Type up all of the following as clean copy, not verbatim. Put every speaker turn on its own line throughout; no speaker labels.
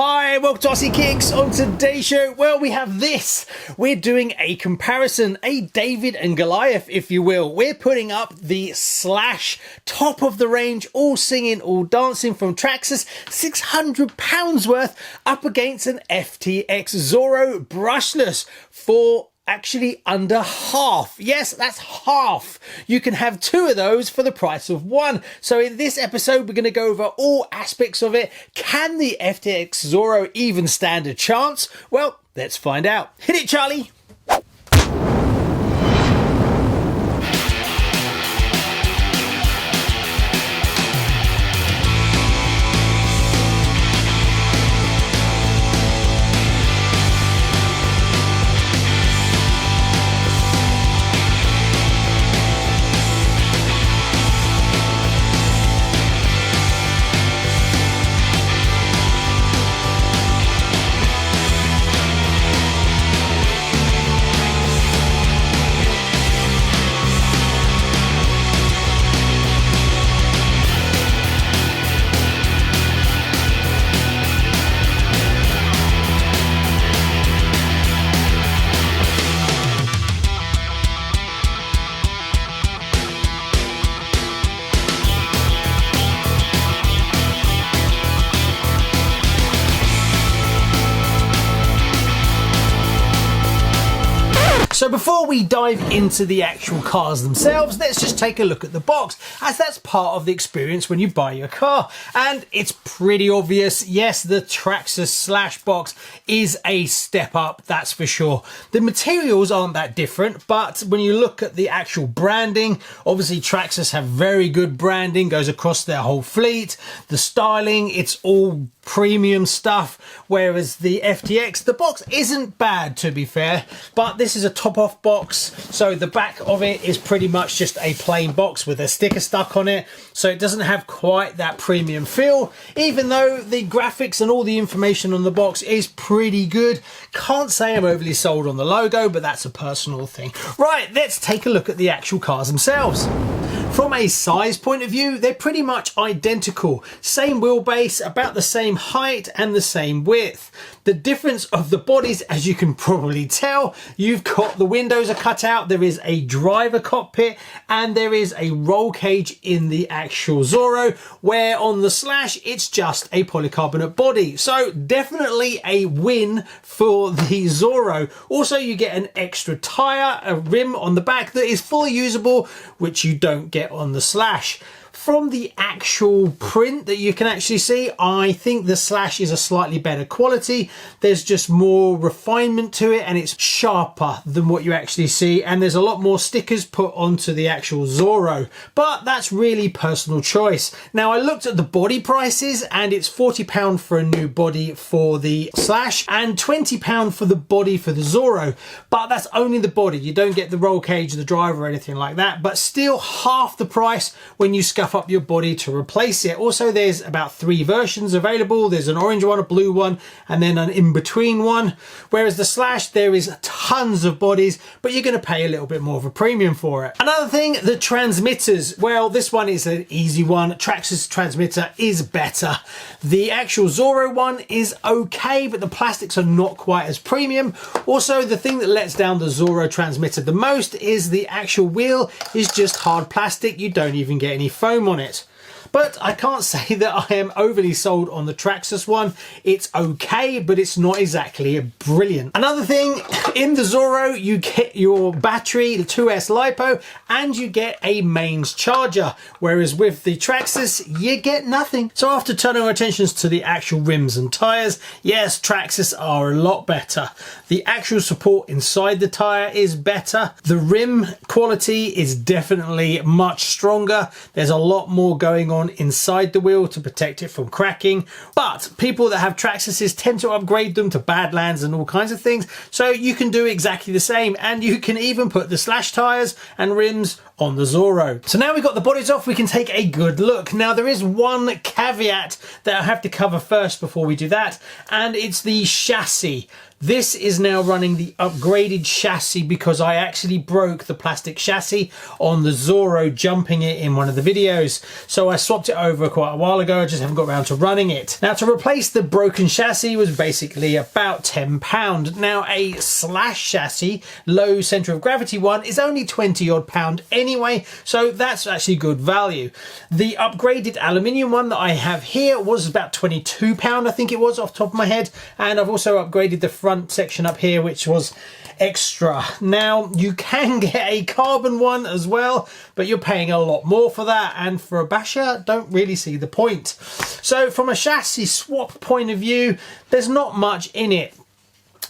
Hi, welcome to RC Kicks. On today's show, well, we have this. We're doing a comparison, a David and Goliath, if you will. We're putting up the Slash top of the range, all singing, all dancing from Traxxas, £600 worth, up against an FTX Zorro Brushless for actually under half. Yes, that's half. You can have two of those for the price of one. So in this episode, we're going to go over all aspects of it. Can the FTX Zorro even stand a chance? Well, let's find out. Hit it, Charlie. So before we dive into the actual cars themselves, let's just take a look at the box, as that's part of the experience when you buy your car. And it's pretty obvious, yes, the Traxxas Slash box is a step up, that's for sure. The materials aren't that different, but when you look at the actual branding, obviously Traxxas have very good branding, goes across their whole fleet. The styling, it's all premium stuff, whereas the FTX, the box isn't bad, to be fair, but this is a top-off box, so the back of it is pretty much just a plain box with a sticker stuck on it, so it doesn't have quite that premium feel, even though the graphics and all the information on the box is pretty good. Can't say I'm overly sold on the logo, but that's a personal thing. Right, let's take a look at the actual cars themselves. From a size point of view, they're pretty much identical. Same wheelbase, about the same height and the same width. The difference of the bodies, as you can probably tell, you've got the windows are cut out, there is a driver cockpit, and there is a roll cage in the actual Zorro, where on the Slash, it's just a polycarbonate body. So definitely a win for the Zorro. Also, you get an extra tire, a rim on the back that is fully usable, which you don't get on the Slash. From the actual print that you can actually see, I think the Slash is a slightly better quality. There's just more refinement to it and it's sharper than what you actually see, and there's a lot more stickers put onto the actual Zorro, but that's really personal choice. Now, I looked at the body prices and it's £40 for a new body for the Slash and £20 for the body for the Zorro, but that's only the body. You don't get the roll cage, the driver or anything like that, but still half the price when you scuff up your body to replace it. Also, there's about 3 versions available. There's an orange one, a blue one, and then an in-between one. Whereas the Slash, there is tons of bodies, but you're going to pay a little bit more of a premium for it. Another thing, the transmitters. Well, this one is an easy one. Traxxas transmitter is better. The actual Zorro one is okay, but the plastics are not quite as premium. Also, the thing that lets down the Zorro transmitter the most is the actual wheel is just hard plastic. You don't even get any foam on it. But I can't say that I am overly sold on the Traxxas one. It's okay, but it's not exactly brilliant. Another thing, in the Zorro, you get your battery, the 2S LiPo, and you get a mains charger. Whereas with the Traxxas, you get nothing. So after turning our attentions to the actual rims and tires, yes, Traxxas are a lot better. The actual support inside the tire is better. The rim quality is definitely much stronger. There's a lot more going on inside the wheel to protect it from cracking, but people that have Traxxas tend to upgrade them to Badlands and all kinds of things, so you can do exactly the same, and you can even put the Slash tires and rims on the Zorro. So now we've got the bodies off, we can take a good look. Now there is one caveat that I have to cover first before we do that, and it's the chassis. This is now running the upgraded chassis because I actually broke the plastic chassis on the Zorro jumping it in one of the videos. So I swapped it over quite a while ago, I just haven't got around to running it. Now to replace the broken chassis was basically about £10. Now a Slash chassis, low centre of gravity one, is only 20 odd pound anyway, so that's actually good value. The upgraded aluminium one that I have here was about £22 I think it was off the top of my head, and I've also upgraded the front section up here, which was extra. Now you can get a carbon one as well, but you're paying a lot more for that, and for a basher don't really see the point. So from a chassis swap point of view, there's not much in it.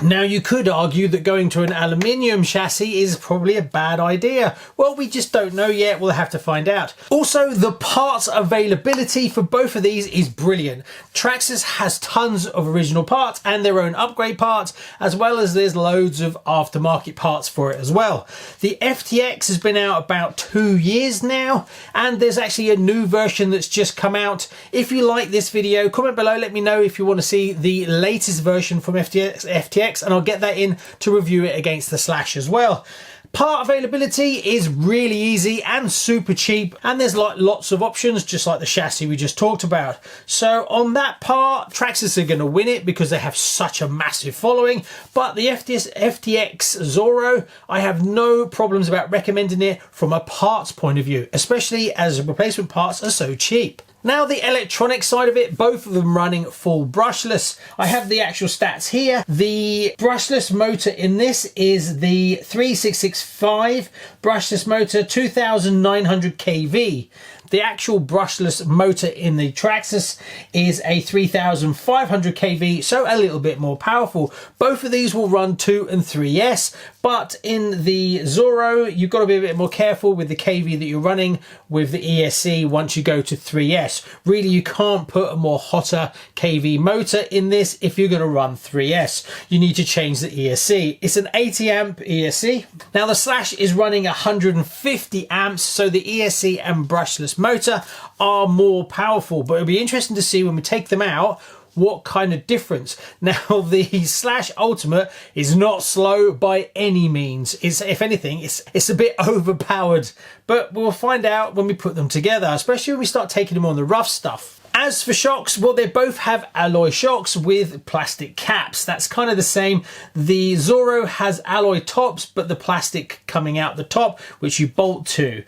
Now you could argue that going to an aluminium chassis is probably a bad idea. Well, we just don't know yet, we'll have to find out. Also, the parts availability for both of these is brilliant. Traxxas has tons of original parts and their own upgrade parts, as well as there's loads of aftermarket parts for it as well. The FTX has been out about 2 years now, and there's actually a new version that's just come out. If you like this video, comment below, let me know if you want to see the latest version from FTX, and I'll get that in to review it against the Slash as well. Part availability is really easy and super cheap, and there's like lots of options, just like the chassis we just talked about. So on that part, Traxxas are going to win it because they have such a massive following, but the FTX Zorro, I have no problems about recommending it from a parts point of view, especially as replacement parts are so cheap. Now the electronic side of it, both of them running full brushless. I have the actual stats here. The brushless motor in this is the 3665 brushless motor, 2900 kV. The actual brushless motor in the Traxxas is a 3500 kV, so a little bit more powerful. Both of these will run 2 and 3S, but in the Zorro, you've got to be a bit more careful with the kV that you're running with the ESC once you go to 3S. Really, you can't put a more hotter kV motor in this if you're going to run 3S. You need to change the ESC. It's an 80 amp ESC. Now the Slash is running 150 amps, so the ESC and brushless motor are more powerful, but it'll be interesting to see when we take them out what kind of difference. Now the Slash Ultimate is not slow by any means. It's, if anything, it's a bit overpowered, but we'll find out when we put them together, especially when we start taking them on the rough stuff. As for shocks, well, they both have alloy shocks with plastic caps. That's kind of the same. The Zorro has alloy tops, but the plastic coming out the top, which you bolt to.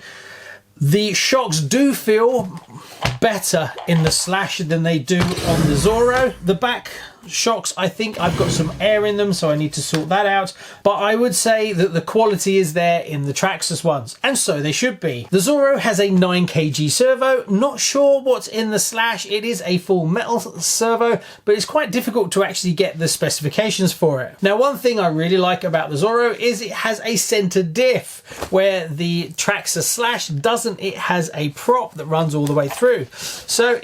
The shocks do feel better in the Slash than they do on the Zorro. The back shocks, I think I've got some air in them, so I need to sort that out, but I would say that the quality is there in the Traxxas ones, and so they should be. The Zorro has a 9 kg servo. Not sure what's in the Slash. It is a full metal servo, but it's quite difficult to actually get the specifications for it. Now one thing I really like about the Zorro is it has a center diff, where the Traxxas Slash doesn't. It has a prop that runs all the way through, so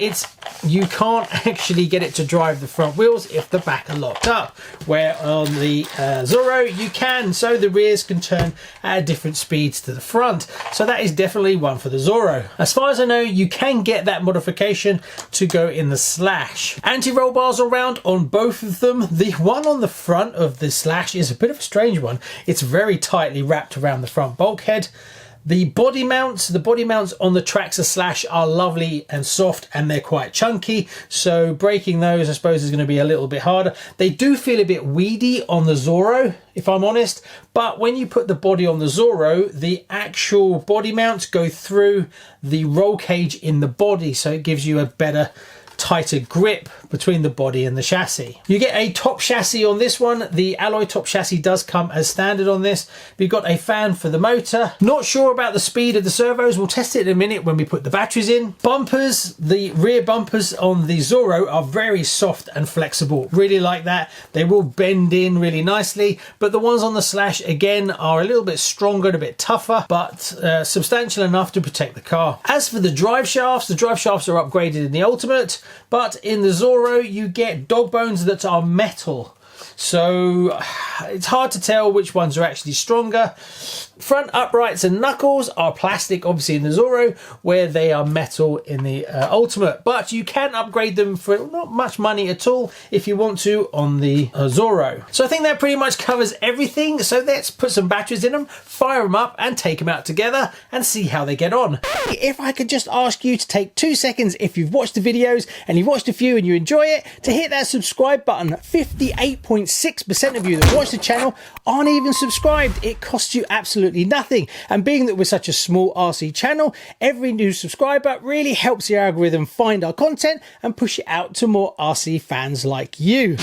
you can't actually get it to drive the front wheels if the back are locked up, where on the Zorro you can, so the rears can turn at different speeds to the front. So that is definitely one for the Zorro. As far as I know, you can get that modification to go in the Slash. Anti-roll bars around on both of them. The one on the front of the Slash is a bit of a strange one. It's very tightly wrapped around the front bulkhead. The body mounts on the Traxxas Slash are lovely and soft, and they're quite chunky, so breaking those I suppose is going to be a little bit harder. They do feel a bit weedy on the Zorro, if I'm honest, but when you put the body on the Zorro, the actual body mounts go through the roll cage in the body, so it gives you a better, tighter grip between the body and the chassis. You get a top chassis on this one. The alloy top chassis does come as standard on this. We've got a fan for the motor. Not sure about the speed of the servos. We'll test it in a minute when we put the batteries in. Bumpers, the rear bumpers on the Zorro are very soft and flexible. Really like that. They will bend in really nicely, but the ones on the Slash again are a little bit stronger and a bit tougher, but substantial enough to protect the car. As for the drive shafts are upgraded in the Ultimate, but in the Zorro you get dog bones that are metal, so it's hard to tell which ones are actually stronger. Front uprights and knuckles are plastic, obviously in the Zorro, where they are metal in the Ultimate. But you can upgrade them for not much money at all if you want to on the Zorro. So I think that pretty much covers everything. So let's put some batteries in them, fire them up and take them out together and see how they get on. If I could just ask you to take 2 seconds, if you've watched the videos and you've watched a few and you enjoy it, to hit that subscribe button. 58.6% of you that watch the channel aren't even subscribed. It costs you absolutely nothing, and being that we're such a small RC channel, every new subscriber really helps the algorithm find our content and push it out to more RC fans like you.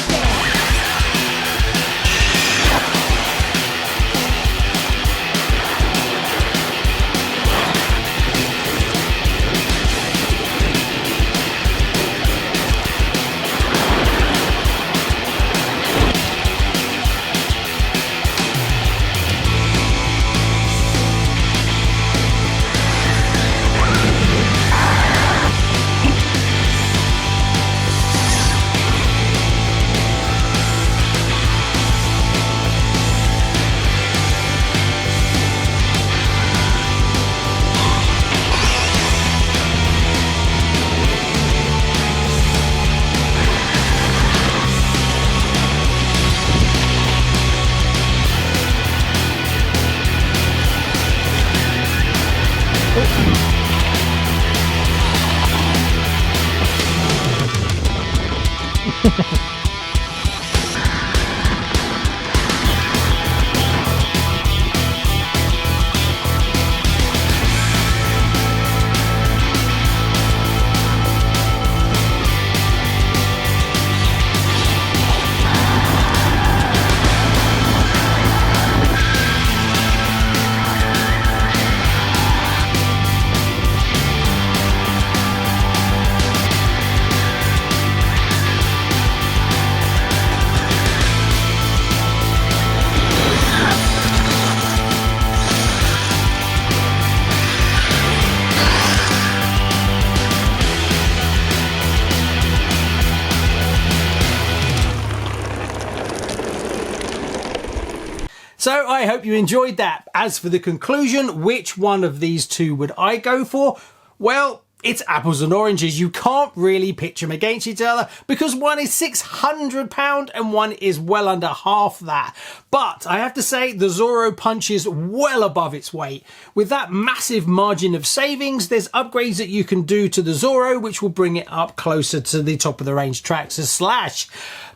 So I hope you enjoyed that. As for the conclusion, which one of these two would I go for? Well, it's apples and oranges. You can't really pitch them against each other because one is £600 and one is well under half that. But I have to say the Zorro punches well above its weight. With that massive margin of savings, there's upgrades that you can do to the Zorro which will bring it up closer to the top of the range Traxxas Slash.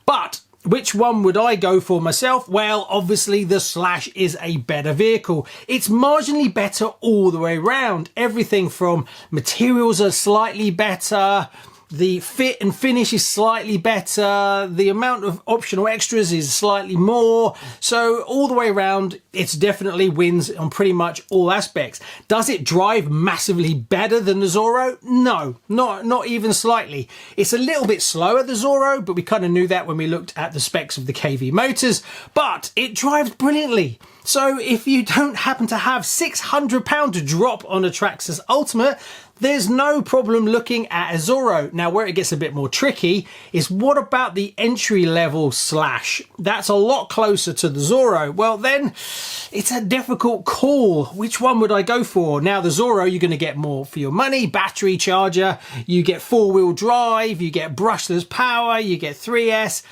But which one would I go for myself? Well, obviously the Slash is a better vehicle. It's marginally better all the way around. Everything from materials are slightly better, the fit and finish is slightly better, the amount of optional extras is slightly more. So all the way around, it's definitely wins on pretty much all aspects. Does it drive massively better than the Zorro? No, not even slightly. It's a little bit slower, the Zorro, but we kind of knew that when we looked at the specs of the KV motors, but it drives brilliantly. So if you don't happen to have £600 to drop on a Traxxas Ultimate, there's no problem looking at a Zorro. Now, where it gets a bit more tricky is what about the entry-level Slash? That's a lot closer to the Zorro. Well, then it's a difficult call. Which one would I go for? Now, the Zorro, you're going to get more for your money. Battery charger, you get 4-wheel drive, you get brushless power, you get 3S.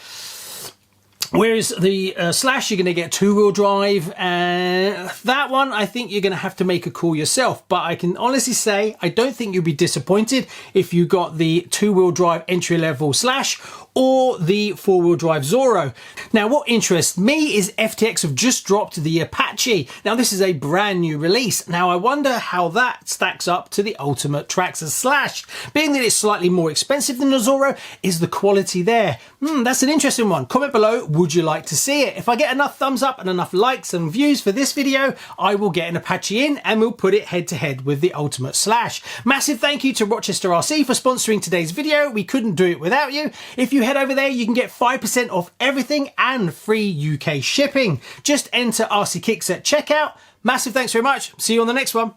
Whereas the Slash, you're going to get 2-wheel drive, and that one, I think you're going to have to make a call yourself. But I can honestly say, I don't think you'll be disappointed if you got the 2-wheel drive entry-level Slash or the 4-wheel drive Zorro. Now, what interests me is FTX have just dropped the Apache. Now, this is a brand new release. Now, I wonder how that stacks up to the Ultimate Traxxas Slash. Being that it's slightly more expensive than the Zorro, is the quality there? That's an interesting one. Comment below, would you like to see it? If I get enough thumbs up and enough likes and views for this video, I will get an Apache in and we'll put it head to head with the Ultimate Slash. Massive thank you to Rochester RC for sponsoring today's video. We couldn't do it without you. If you head over there, you can get 5% off everything and free UK shipping. Just enter RC Kicks at checkout. Massive thanks very much. See you on the next one.